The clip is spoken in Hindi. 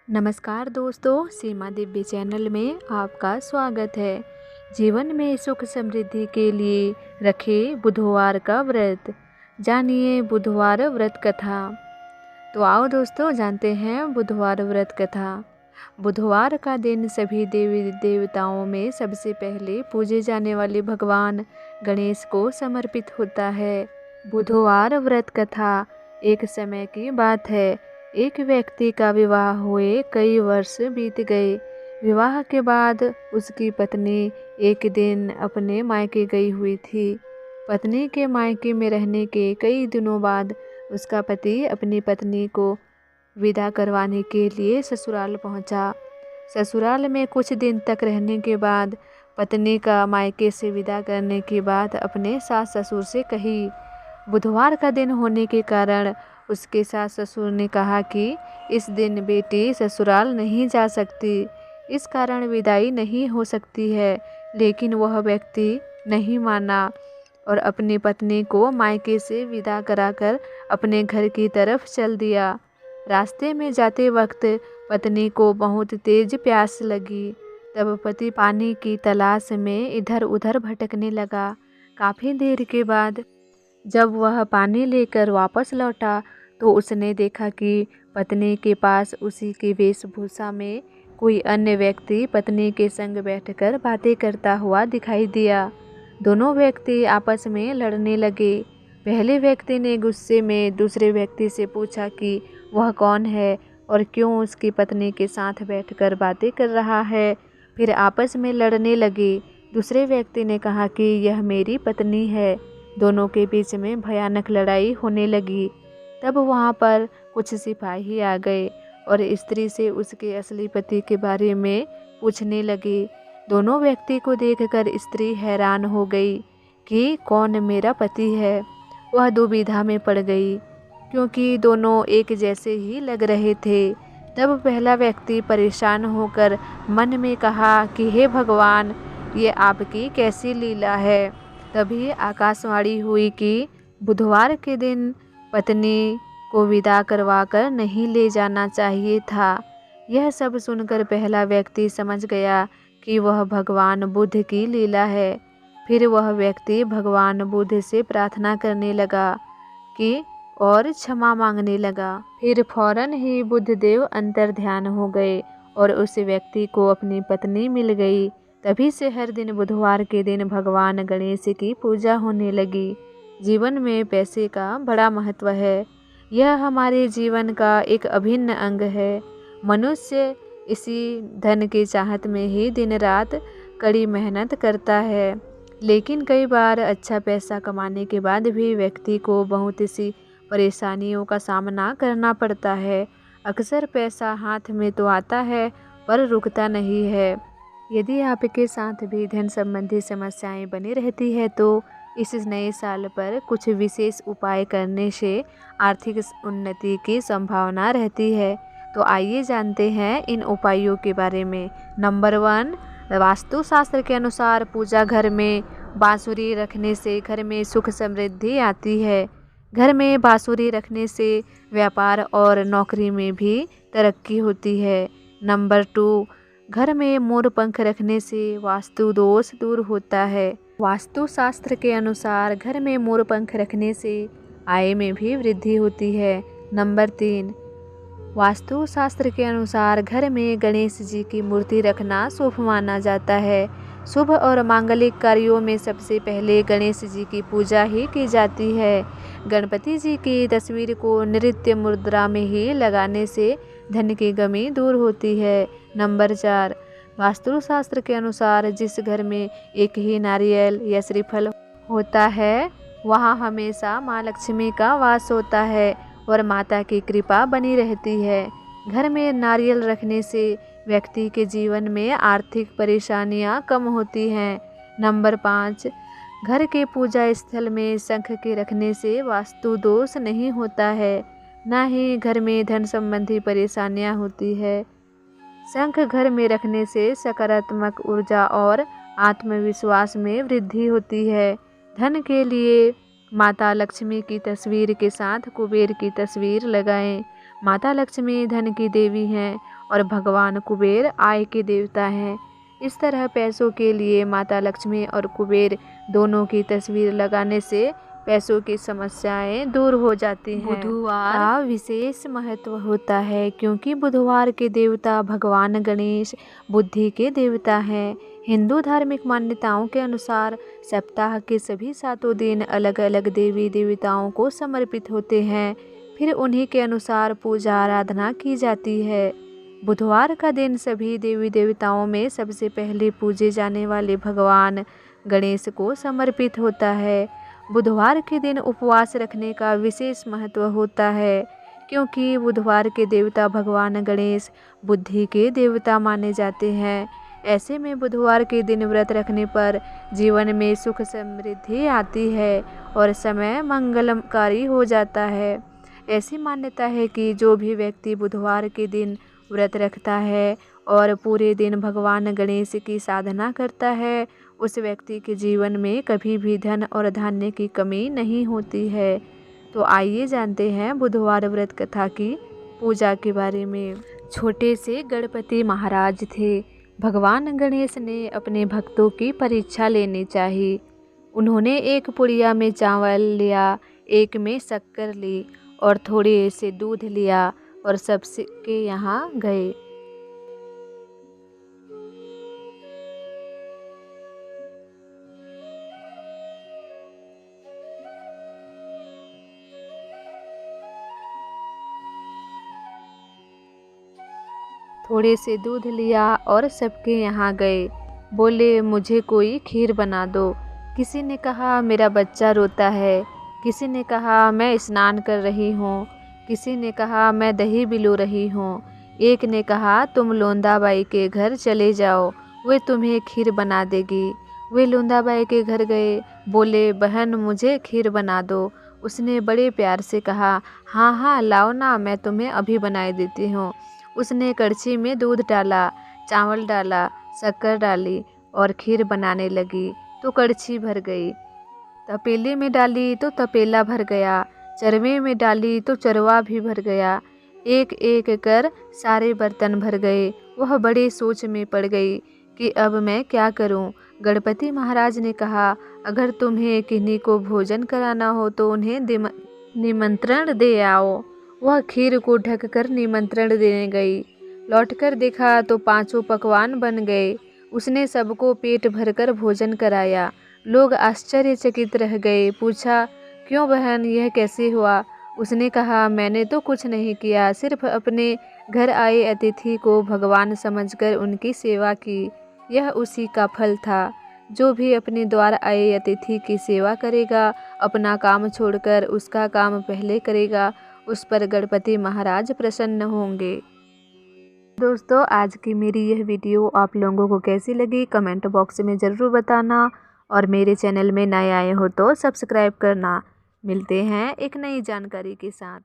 नमस्कार दोस्तों, सीमा दिव्य चैनल में आपका स्वागत है। जीवन में सुख समृद्धि के लिए रखें बुधवार का व्रत। जानिए बुधवार व्रत कथा। तो आओ दोस्तों जानते हैं बुधवार व्रत कथा। बुधवार का दिन सभी देवी देवताओं में सबसे पहले पूजे जाने वाले भगवान गणेश को समर्पित होता है। बुधवार व्रत कथा। एक समय की बात है, एक व्यक्ति का विवाह हुए कई वर्ष बीत गए। विवाह के बाद उसकी पत्नी एक दिन अपने मायके गई हुई थी। पत्नी के मायके में रहने के कई दिनों बाद उसका पति अपनी पत्नी को विदा करवाने के लिए ससुराल पहुंचा। ससुराल में कुछ दिन तक रहने के बाद पत्नी का मायके से विदा करने की बात अपने सास ससुर से कही। बुधवार का दिन होने के कारण उसके सास ससुर ने कहा कि इस दिन बेटी ससुराल नहीं जा सकती, इस कारण विदाई नहीं हो सकती है। लेकिन वह व्यक्ति नहीं माना और अपनी पत्नी को मायके से विदा कराकर अपने घर की तरफ चल दिया। रास्ते में जाते वक्त पत्नी को बहुत तेज प्यास लगी। तब पति पानी की तलाश में इधर उधर भटकने लगा। काफ़ी देर के बाद जब वह पानी लेकर वापस लौटा तो उसने देखा कि पत्नी के पास उसी की वेशभूषा में कोई अन्य व्यक्ति पत्नी के संग बैठकर बातें करता हुआ दिखाई दिया। दोनों व्यक्ति आपस में लड़ने लगे। पहले व्यक्ति ने गुस्से में दूसरे व्यक्ति से पूछा कि वह कौन है और क्यों उसकी पत्नी के साथ बैठकर बातें कर रहा है। फिर आपस में लड़ने लगे। दूसरे व्यक्ति ने कहा कि यह मेरी पत्नी है। दोनों के बीच में भयानक लड़ाई होने लगी। तब वहाँ पर कुछ सिपाही आ गए और स्त्री से उसके असली पति के बारे में पूछने लगे। दोनों व्यक्ति को देखकर स्त्री हैरान हो गई कि कौन मेरा पति है। वह दुविधा में पड़ गई क्योंकि दोनों एक जैसे ही लग रहे थे। तब पहला व्यक्ति परेशान होकर मन में कहा कि हे भगवान, ये आपकी कैसी लीला है। तभी आकाशवाणी हुई कि बुधवार के दिन पत्नी को विदा करवाकर नहीं ले जाना चाहिए था। यह सब सुनकर पहला व्यक्ति समझ गया कि वह भगवान बुद्ध की लीला है। फिर वह व्यक्ति भगवान बुद्ध से प्रार्थना करने लगा कि और क्षमा मांगने लगा। फिर फौरन ही बुद्ध देव अंतर्ध्यान हो गए और उस व्यक्ति को अपनी पत्नी मिल गई। तभी से हर दिन बुधवार के दिन भगवान गणेश की पूजा होने लगी। जीवन में पैसे का बड़ा महत्व है। यह हमारे जीवन का एक अभिन्न अंग है। मनुष्य इसी धन की चाहत में ही दिन रात कड़ी मेहनत करता है। लेकिन कई बार अच्छा पैसा कमाने के बाद भी व्यक्ति को बहुत सी परेशानियों का सामना करना पड़ता है। अक्सर पैसा हाथ में तो आता है पर रुकता नहीं है। यदि आपके साथ भी धन संबंधी समस्याएं बनी रहती है तो इस नए साल पर कुछ विशेष उपाय करने से आर्थिक उन्नति की संभावना रहती है। तो आइए जानते हैं इन उपायों के बारे में। नंबर 1, वास्तुशास्त्र के अनुसार पूजा घर में बांसुरी रखने से घर में सुख समृद्धि आती है। घर में बांसुरी रखने से व्यापार और नौकरी में भी तरक्की होती है। नंबर 2, घर में मोर पंख रखने से वास्तु दोष दूर होता है। वास्तुशास्त्र के अनुसार घर में मोर पंख रखने से आय में भी वृद्धि होती है। नंबर 3, वास्तुशास्त्र के अनुसार घर में गणेश जी की मूर्ति रखना शुभ माना जाता है। शुभ और मांगलिक कार्यों में सबसे पहले गणेश जी की पूजा ही की जाती है। गणपति जी की तस्वीर को नृत्य मुद्रा में ही लगाने से धन की कमी दूर होती है। नंबर 4, वास्तुशास्त्र के अनुसार जिस घर में एक ही नारियल या श्रीफल होता है वहाँ हमेशा माँ लक्ष्मी का वास होता है और माता की कृपा बनी रहती है। घर में नारियल रखने से व्यक्ति के जीवन में आर्थिक परेशानियाँ कम होती हैं। नंबर 5, घर के पूजा स्थल में शंख के रखने से वास्तु दोष नहीं होता है, न ही घर में धन संबंधी परेशानियाँ होती है। शंख घर में रखने से सकारात्मक ऊर्जा और आत्मविश्वास में वृद्धि होती है। धन के लिए माता लक्ष्मी की तस्वीर के साथ कुबेर की तस्वीर लगाएं। माता लक्ष्मी धन की देवी हैं और भगवान कुबेर आय के देवता हैं। इस तरह पैसों के लिए माता लक्ष्मी और कुबेर दोनों की तस्वीर लगाने से पैसों की समस्याएं दूर हो जाती हैं। बुधवार का विशेष महत्व होता है क्योंकि बुधवार के देवता भगवान गणेश बुद्धि के देवता हैं। हिंदू धार्मिक मान्यताओं के अनुसार सप्ताह के सभी 7 दिन अलग अलग देवी देवताओं को समर्पित होते हैं, फिर उन्हीं के अनुसार पूजा आराधना की जाती है। बुधवार का दिन सभी देवी देवताओं में सबसे पहले पूजे जाने वाले भगवान गणेश को समर्पित होता है। बुधवार के दिन उपवास रखने का विशेष महत्व होता है क्योंकि बुधवार के देवता भगवान गणेश बुद्धि के देवता माने जाते हैं। ऐसे में बुधवार के दिन व्रत रखने पर जीवन में सुख समृद्धि आती है और समय मंगलकारी हो जाता है। ऐसी मान्यता है कि जो भी व्यक्ति बुधवार के दिन व्रत रखता है और पूरे दिन भगवान गणेश की साधना करता है, उस व्यक्ति के जीवन में कभी भी धन और धान्य की कमी नहीं होती है। तो आइए जानते हैं बुधवार व्रत कथा की पूजा के बारे में। छोटे से गणपति महाराज थे। भगवान गणेश ने अपने भक्तों की परीक्षा लेनी चाहिए। उन्होंने एक पुड़िया में चावल लिया, एक में शक्कर ली और थोड़े से दूध लिया और सबके यहाँ गए। थोड़े से दूध लिया और सबके यहाँ गए। बोले, मुझे कोई खीर बना दो। किसी ने कहा, मेरा बच्चा रोता है। किसी ने कहा, मैं स्नान कर रही हूँ। किसी ने कहा, मैं दही बिलो रही हूँ। एक ने कहा, तुम लोंदाबाई के घर चले जाओ, वे तुम्हें खीर बना देगी। वे लोंदाबाई के घर गए। बोले, बहन मुझे खीर बना दो। उसने बड़े प्यार से कहा, हाँ हाँ लाओ ना, मैं तुम्हें अभी बनाई देती हूँ। उसने कड़छी में दूध डाला, चावल डाला, शक्कर डाली और खीर बनाने लगी तो कड़छी भर गई। तपेले में डाली तो तपेला भर गया। चरवे में डाली तो चरवा भी भर गया। एक एक कर सारे बर्तन भर गए। वह बड़े सोच में पड़ गई कि अब मैं क्या करूं। गणपति महाराज ने कहा, अगर तुम्हें किन्हीं को भोजन कराना हो तो उन्हें निमंत्रण दे आओ। वह खीर को ढककर निमंत्रण देने गई। लौटकर देखा तो 5 पकवान बन गए। उसने सबको पेट भरकर भोजन कराया। लोग आश्चर्यचकित रह गए। पूछा, क्यों बहन, यह कैसे हुआ? उसने कहा, मैंने तो कुछ नहीं किया, सिर्फ अपने घर आए अतिथि को भगवान समझकर उनकी सेवा की। यह उसी का फल था। जो भी अपने द्वार आए अतिथि की सेवा करेगा, अपना काम छोड़कर उसका काम पहले करेगा, उस पर गणपति महाराज प्रसन्न होंगे। दोस्तों, आज की मेरी यह वीडियो आप लोगों को कैसी लगी कमेंट बॉक्स में ज़रूर बताना और मेरे चैनल में नए आए हो तो सब्सक्राइब करना। मिलते हैं एक नई जानकारी के साथ।